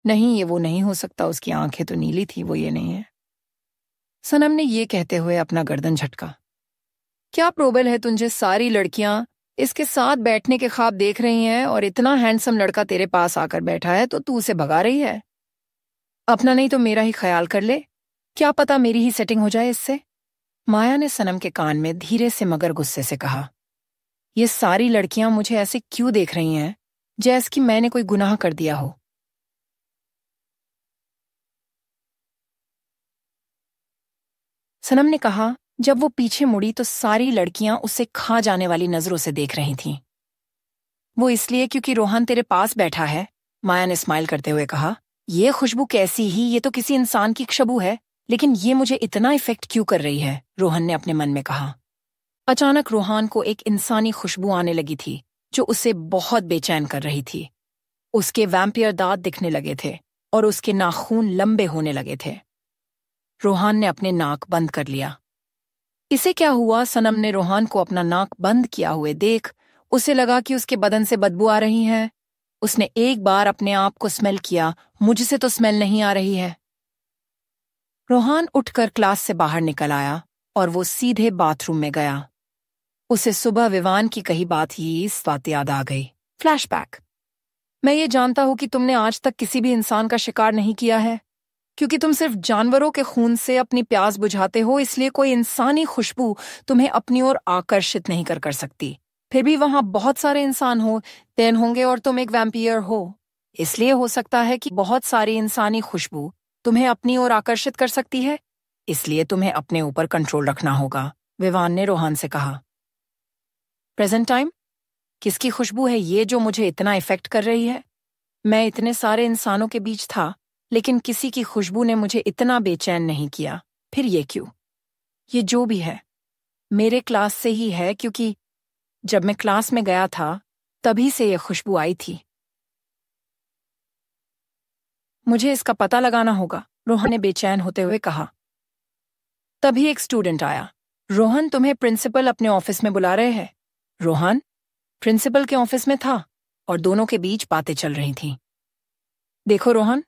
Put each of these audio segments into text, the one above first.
नहीं, ये वो नहीं हो सकता, उसकी आंखें तो नीली थी, वो ये नहीं है। सनम ने ये कहते हुए अपना गर्दन झटका। क्या प्रोबेल है तुझे सारी लड़कियां इसके साथ बैठने के ख्वाब देख रही हैं और इतना हैंडसम लड़का तेरे पास आकर बैठा है तो तू उसे भगा रही है? अपना नहीं तो मेरा ही ख्याल कर ले, क्या पता मेरी ही सेटिंग हो जाए इससे। माया ने सनम के कान में धीरे से मगर गुस्से से कहा। ये सारी लड़कियां मुझे ऐसे क्यों देख रही हैं जैसे कि मैंने कोई गुनाह कर दिया हो? सनम ने कहा। जब वो पीछे मुड़ी तो सारी लड़कियां उसे खा जाने वाली नजरों से देख रही थीं। वो इसलिए क्योंकि रोहन तेरे पास बैठा है, माया ने स्माइल करते हुए कहा। ये खुशबू कैसी ही, ये तो किसी इंसान की खुशबू है, लेकिन ये मुझे इतना इफेक्ट क्यों कर रही है? रोहन ने अपने मन में कहा। अचानक रोहन को एक इंसानी खुशबू आने लगी थी जो उसे बहुत बेचैन कर रही थी। उसके वैम्पियर दांत दिखने लगे थे और उसके नाखून लंबे होने लगे थे। रोहन ने अपने नाक बंद कर लिया। इसे क्या हुआ? सनम ने रोहन को अपना नाक बंद किया हुए देख उसे लगा कि उसके बदन से बदबू आ रही है। उसने एक बार अपने आप को स्मेल किया, मुझसे तो स्मेल नहीं आ रही है। रोहन उठकर क्लास से बाहर निकल आया और वो सीधे बाथरूम में गया। उसे सुबह विवान की कही बात ही इस बात याद आ गई। फ्लैशबैक। मैं ये जानता हूं कि तुमने आज तक किसी भी इंसान का शिकार नहीं किया है, क्योंकि तुम सिर्फ जानवरों के खून से अपनी प्यास बुझाते हो, इसलिए कोई इंसानी खुशबू तुम्हें अपनी ओर आकर्षित नहीं कर सकती। फिर भी वहां बहुत सारे इंसान हो, तेन होंगे और तुम एक वैम्पियर हो, इसलिए हो सकता है कि बहुत सारी इंसानी खुशबू तुम्हें अपनी ओर आकर्षित कर सकती है, इसलिए तुम्हें अपने ऊपर कंट्रोल रखना होगा, विवान ने रोहन से कहा। Present time? किसकी खुशबू है ये जो मुझे इतना इफेक्ट कर रही है? मैं इतने सारे इंसानों के बीच था, लेकिन किसी की खुशबू ने मुझे इतना बेचैन नहीं किया। फिर ये क्यों? ये जो भी है मेरे क्लास से ही है, क्योंकि जब मैं क्लास में गया था तभी से ये खुशबू आई थी। मुझे इसका पता लगाना होगा, रोहन ने बेचैन होते हुए कहा। तभी एक स्टूडेंट आया। रोहन, तुम्हें प्रिंसिपल अपने ऑफिस में बुला रहे हैं। रोहन प्रिंसिपल के ऑफिस में था और दोनों के बीच बातें चल रही थीं। देखो रोहन,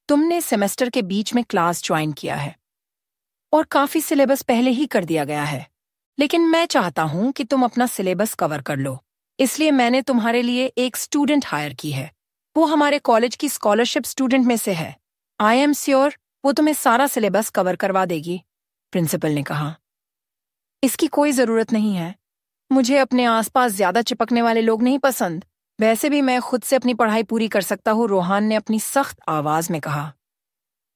तुमने सेमेस्टर के बीच में क्लास ज्वाइन किया है और काफी सिलेबस पहले ही कर दिया गया है, लेकिन मैं चाहता हूं कि तुम अपना सिलेबस कवर कर लो, इसलिए मैंने तुम्हारे लिए एक स्टूडेंट हायर की है। वो हमारे कॉलेज की स्कॉलरशिप स्टूडेंट में से है। आई एम श्योर वो तुम्हें सारा सिलेबस कवर करवा देगी, प्रिंसिपल ने कहा। इसकी कोई जरूरत नहीं है, मुझे अपने आसपास ज्यादा चिपकने वाले लोग नहीं पसंद। वैसे भी मैं खुद से अपनी पढ़ाई पूरी कर सकता हूँ, रोहन ने अपनी सख्त आवाज में कहा।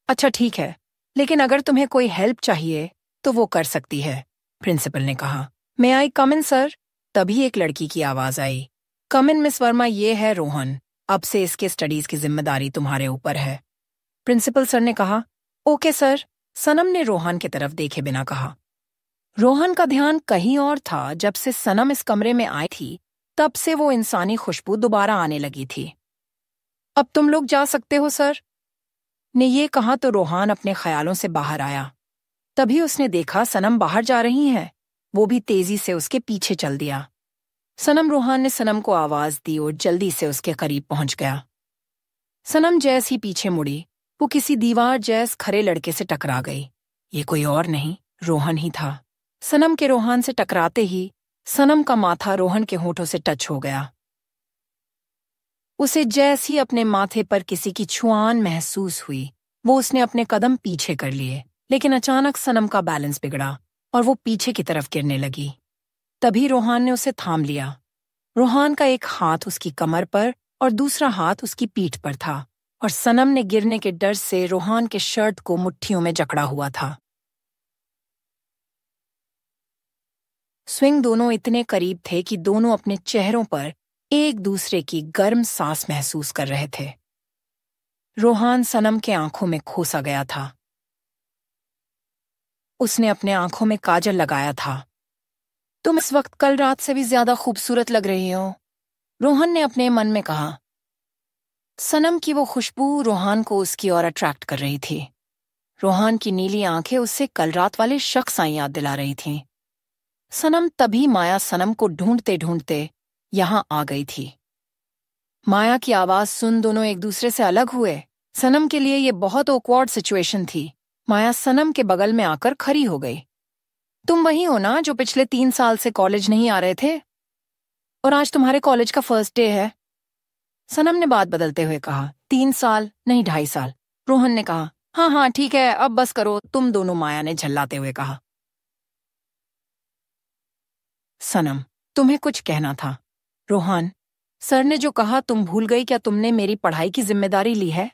अच्छा ठीक है, लेकिन अगर तुम्हें कोई हेल्प चाहिए तो वो कर सकती है, प्रिंसिपल ने कहा। मे आई कम इन सर? तभी एक लड़की की आवाज आई। कम इन मिस वर्मा, ये है रोहन, अब से इसके स्टडीज की जिम्मेदारी तुम्हारे ऊपर है, प्रिंसिपल सर ने कहा। ओके सर, सनम ने रोहन की तरफ देखे बिना कहा। रोहन का ध्यान कहीं और था। जब से सनम इस कमरे में आई थी तब से वो इंसानी खुशबू दोबारा आने लगी थी। अब तुम लोग जा सकते हो सर, ने ये कहा तो रोहन अपने ख्यालों से बाहर आया। तभी उसने देखा सनम बाहर जा रही है। वो भी तेजी से उसके पीछे चल दिया। रोहन ने सनम को आवाज दी और जल्दी से उसके करीब पहुंच गया। सनम जैस ही पीछे मुड़ी, वो किसी दीवार जैस खड़े लड़के से टकरा गई। ये कोई और नहीं, रोहन ही था। सनम के रोहन से टकराते ही सनम का माथा रोहन के होठों से टच हो गया। उसे जैसे ही अपने माथे पर किसी की छुआन महसूस हुई, वो उसने अपने कदम पीछे कर लिए, लेकिन अचानक सनम का बैलेंस बिगड़ा और वो पीछे की तरफ गिरने लगी। तभी रोहन ने उसे थाम लिया। रोहन का एक हाथ उसकी कमर पर और दूसरा हाथ उसकी पीठ पर था और सनम ने गिरने के डर से रोहन के शर्ट को मुट्ठियों में जकड़ा हुआ था। स्विंग दोनों इतने करीब थे कि दोनों अपने चेहरों पर एक दूसरे की गर्म सांस महसूस कर रहे थे। रोहन सनम के आंखों में खोसा गया था। उसने अपने आंखों में काजल लगाया था। तुम इस वक्त कल रात से भी ज्यादा खूबसूरत लग रही हो, रोहन ने अपने मन में कहा। सनम की वो खुशबू रोहन को उसकी ओर अट्रैक्ट कर रही थी। रोहन की नीली आंखें उससे कल रात वाले शख्स आई याद दिला रही थीं। तभी माया सनम को ढूंढते ढूंढते यहां आ गई थी। माया की आवाज सुन दोनों एक दूसरे से अलग हुए। सनम के लिए ये बहुत ऑकवर्ड सिचुएशन थी। माया सनम के बगल में आकर खड़ी हो गई। तुम वही हो ना जो पिछले 3 साल से कॉलेज नहीं आ रहे थे? और आज तुम्हारे कॉलेज का फर्स्ट डे है। सनम ने बात बदलते हुए कहा, 3 साल नहीं 2.5 साल। रोहन ने कहा, हाँ हाँ ठीक है, अब बस करो तुम दोनों, माया ने झल्लाते हुए कहा। सनम, तुम्हें कुछ कहना था। रोहन, सर ने जो कहा तुम भूल गई क्या? तुमने मेरी पढ़ाई की जिम्मेदारी ली है।